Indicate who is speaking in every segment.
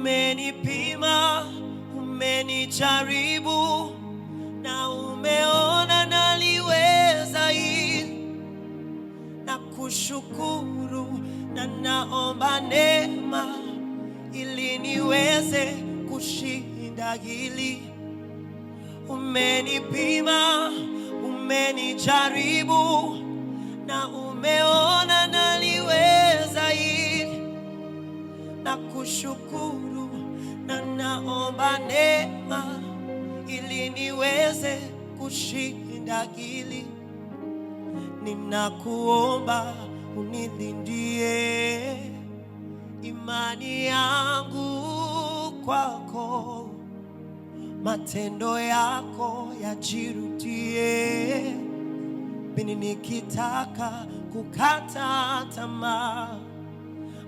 Speaker 1: Umenipima, umenijaribu na umeona naliweza hili. Na kushukuru na naomba neema ili niweze kushinda hili. Umenipima, umenijaribu na umeona naliweza hili. Na kushukuru na naomba neema ili niweze kushinda hili. Ninakuomba unilindie imani yangu kwako, matendo yako yajirudie pindi nikitaka kukata tamaa.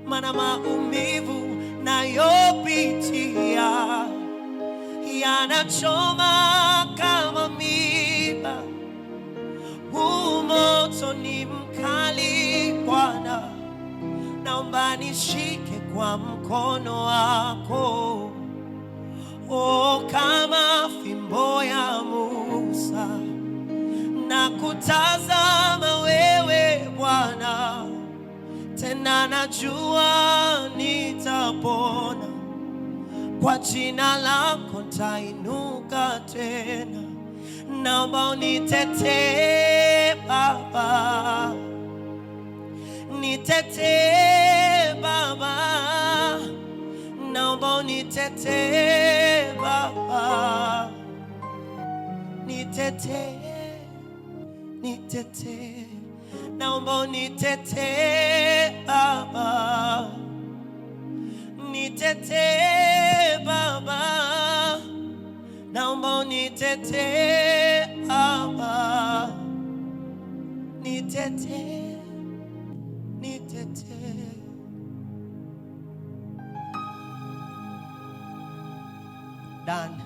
Speaker 1: Maana maumivu nayopitia yanachoma kama miba. Huu moto ni mkali Bwana, naomba nishike kwa mkono wako. Oh, kama fimbo ya Musa na kutazama wewe Bwana, tena najua nitapona. Kwa jina lako nitainuka tena. Naomba unitetee Baba, nitetee Baba. Naomba unitetee Baba, nitetee, nitetee. Naomba unitetee Baba, nitetee Baba. Naomba unitetee Baba, nitetee, nitetee. Done.